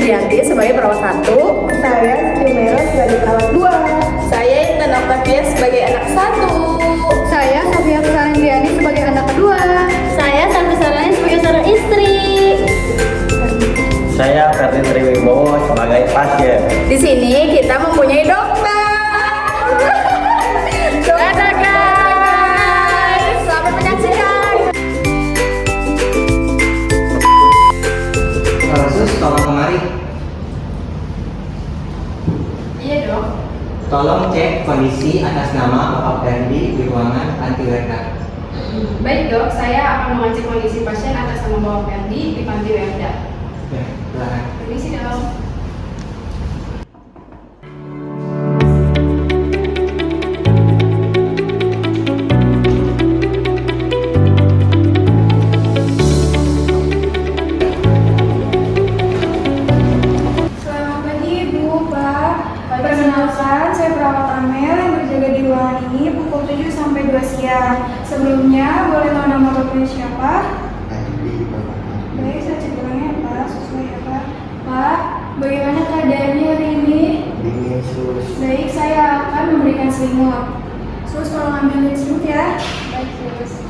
Indrianti sebagai perawat 1. Saya Siti Mero sebagai perawat 2. Saya Intan Octavia sebagai anak 1. Saya Sofia Kusarandriani sebagai anak kedua. Saya Santi Sarani sebagai seorang istri. Saya Ferdi Triwibowo sebagai pasien. Di sini kita mempunyai dokter. Dadah guys, selamat menyaksikan. Sus, tolong kemari. Iya dok. Tolong cek kondisi atas nama Bapak Ferdi di ruangan antiwerda. Baik dok, saya akan mengecek kondisi pasien atas nama Bapak Ferdi di Panti Werda. Ya, silakan. Permisi dok. Selamat pagi Ibu, Pak. Perkenalkan, saya perawat Amel yang berjaga di ruangan ini pukul 7 sampai 2 siang. Sebelumnya, boleh tahu nama Bapaknya siapa? Baik, saya cek orangnya ya Pak, sesuai ya Pak. Pak, bagaimana keadaannya hari ini? Dingin sus. Baik, saya akan memberikan selimut. Sus, tolong ambilin selimut ya. Baik, Sus.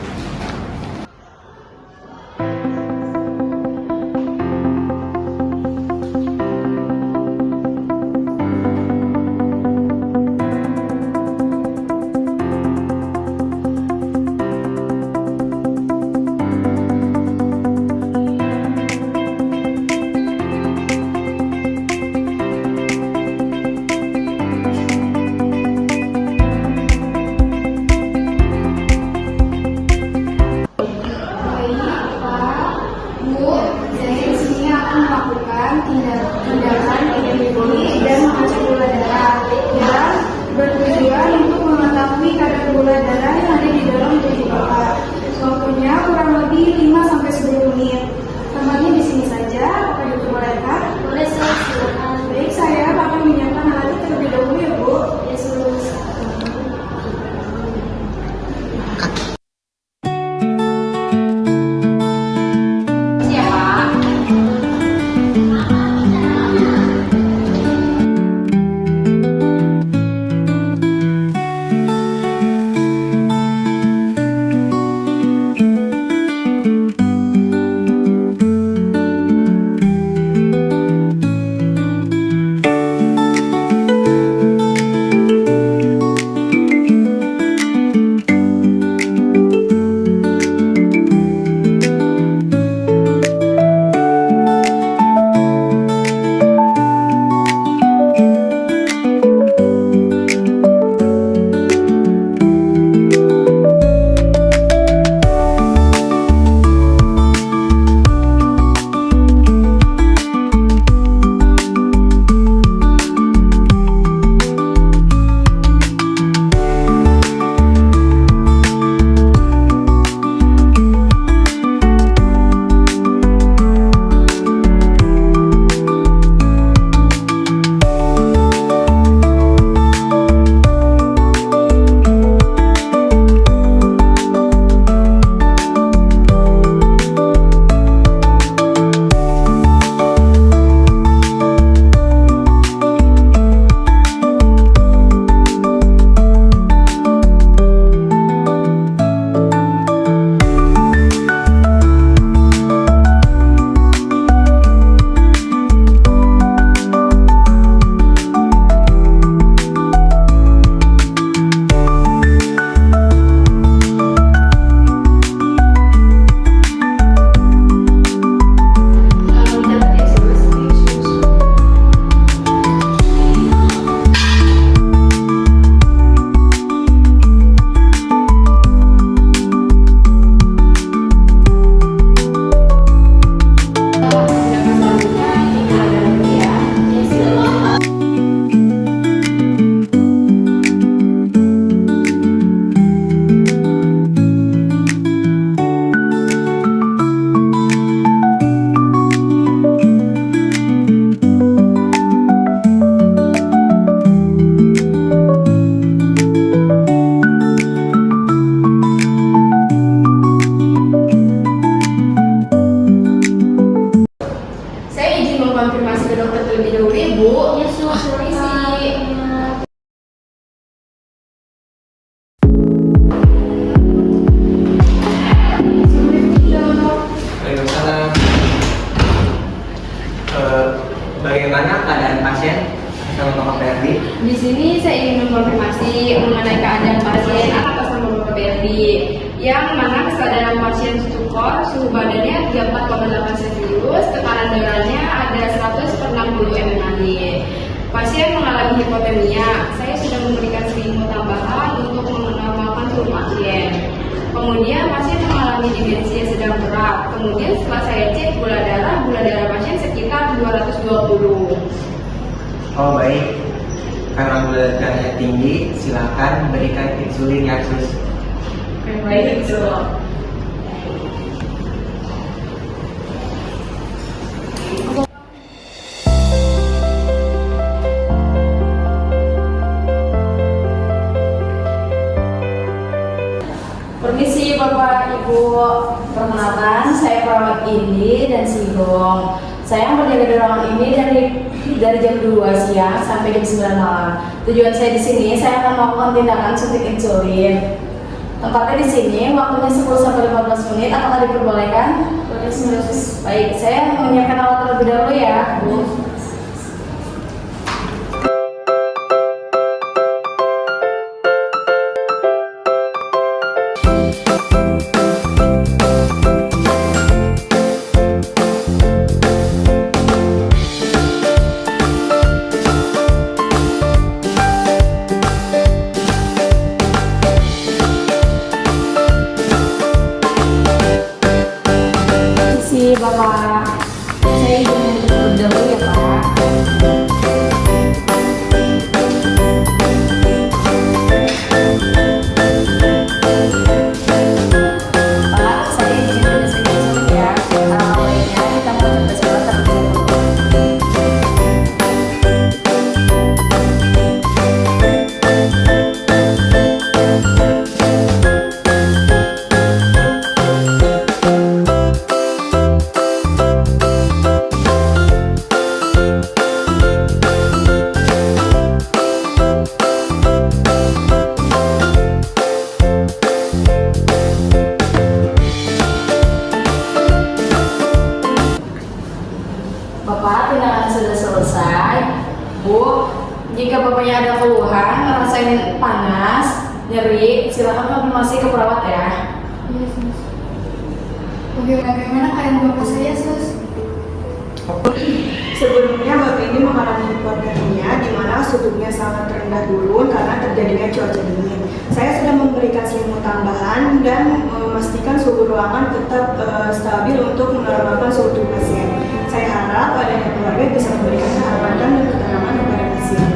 Pendi, yang mana kesadaran pasien cukor, suhu badannya 34,8 Celcius, tekanan darahnya ada 100/60 mmHg. Pasien mengalami hipotermia. Saya sudah memberikan selimut tambahan untuk menormalkan suhu pasien. Kemudian pasien mengalami demensia sedang berat. Kemudian setelah saya cek gula darah pasien sekitar 220. Oh baik, karena gula darahnya tinggi, silakan berikan insulin ya sus. Baik, itu. Permisi Bapak Ibu, perkenalkan saya perawat Indi dan Sigong. Saya berjaga di ruangan ini dari jam 2 siang sampai jam 9 malam. Tujuan saya di sini, saya akan melakukan tindakan suntik insulin. Tempatnya di sini, waktunya 10 sampai 15 menit. Apakah diperbolehkan? Baik, saya menyiapkan alat terlebih dahulu ya, Bu. Bapak, saya izin terlebih dahulu ya Pak. Pak, saya izin dulu ya. Awalnya kita mau coba sebentar dulu. Bapak, tindakan sudah selesai. Bu, jika Bapaknya ada keluhan, ngerasain panas, nyeri, silakan konfirmasi ke perawat ya. Iya, sus. Bagaimana keadaan bapak saya, sus? Sebelumnya Bapak ini mengalami hipotermia di mana suhunya sangat rendah dulu karena terjadinya cuaca dingin. Saya sudah memberikan selimut tambahan dan memastikan suhu ruangan tetap stabil untuk menormalkan suhu tubuh pasien. Saya harap adanya keluarga bisa memberikan kehormatan dan ketenangan kepada pasien.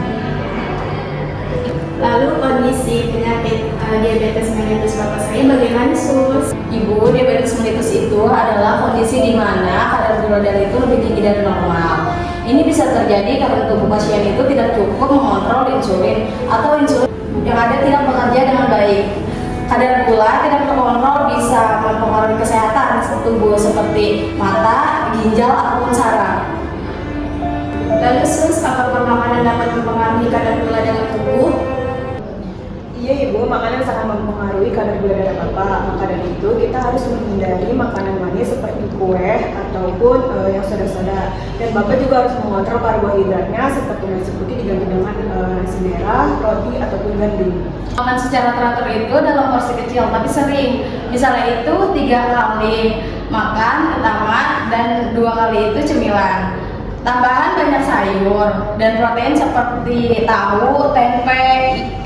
Lalu kondisi penyakit diabetes mellitus Bapak saya bagaimana, Sus? Ibu, diabetes mellitus itu adalah kondisi di mana kadar gula darah itu lebih tinggi dari normal. Ini bisa terjadi karena tubuh pasien itu tidak cukup mengontrol insulin atau insulin yang ada tidak bekerja dengan baik. Kadar gula tidak terkontrol bisa mempengaruhi kesehatan tubuh seperti mata, ginjal, ataupun saraf. Lalu Sus, apakah makanan dapat mempengaruhi kadar gula dalam tubuh? Iya Ibu, makanan sangat mempengaruhi kadar gula darah Bapak. Maka dari itu kita harus menghindari makanan manis seperti kue ataupun yang soda-soda. Dan Bapak juga harus mengontrol karbohidratnya seperti nasi putih diganti dengan nasi merah, roti ataupun gandum. Makan secara teratur itu dalam porsi kecil tapi sering. Misalnya itu 3 kali makan utama dan 2 kali itu cemilan. Tambahan banyak sayur dan protein seperti tahu, tempe,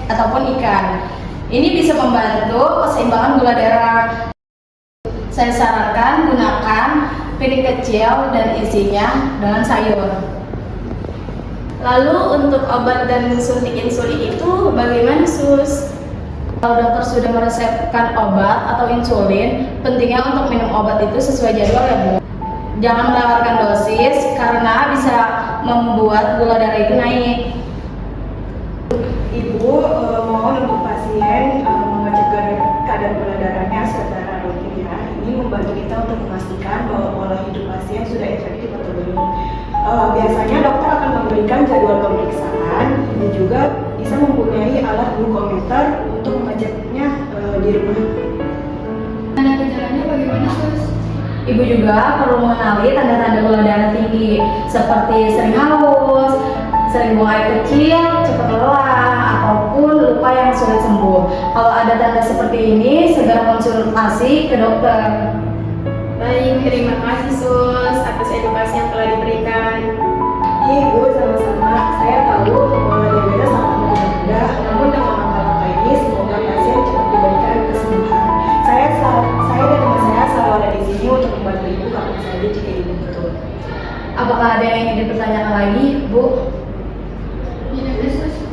ataupun ikan. Ini bisa membantu keseimbangan gula darah. Saya sarankan gunakan piring kecil dan isinya dengan sayur. Lalu untuk obat dan suntik insulin itu bagaimana, Sus? Kalau dokter sudah meresepkan obat atau insulin, pentingnya untuk minum obat itu sesuai jadwal ya Bu. Jangan melewatkan dosis karena bisa membuat gula darah itu naik. Ibu mohon untuk pasien mengecek kadar gula darahnya secara rutin ya. Ini membantu kita untuk memastikan bahwa pola hidup pasien sudah efektif atau belum. Biasanya dokter akan memberikan jadwal pemeriksaan dan juga bisa mempunyai alat glukometer untuk mengeceknya di rumah. Tanda gejalanya bagaimana, sus? Ibu juga perlu mengenali tanda-tanda gula darah tinggi seperti sering haus, sering buang air kecil, cepat lelah, ataupun lupa yang sulit sembuh. Kalau ada tanda seperti ini, segera konsultasi ke dokter. Baik, terima kasih Sus atas edukasi yang telah diberikan. Iya Ibu, sama-sama. Saya tahu mengelola diabetes sangat mudah, namun dengan langkah-langkah ini semoga pasien cepat diberikan kesembuhan. Saya dan teman saya selalu ada di sini untuk membantu Ibu kapan saja jika Ibu butuh. Apakah ada yang ingin dipertanyakan lagi, Bu?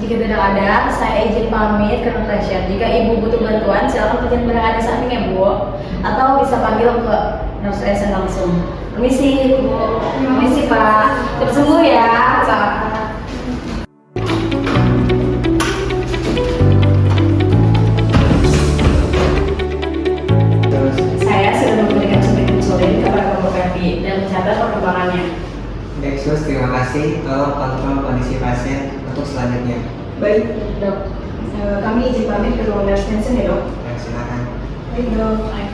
Jika tidak ada, saya izin pamit ke Natasha. Jika Ibu butuh bantuan, silakan kerjaan berada di samping ya, Bu. Atau bisa panggil ke nurse Esen langsung. Permisi, Bu. Permisi, Pak. Cepat sembuh ya. Saya sudah memberikan suntik insulin kepada Bapak Febi dan mencatat perkembangannya. Baik Sus, terima kasih. Tolong kontrol kondisi pasien untuk selanjutnya. Baik, Dok. Kami izin pamit ke ruang nurse Hansen ya, Dok. Ya, silakan. Baik, Dok. Baik.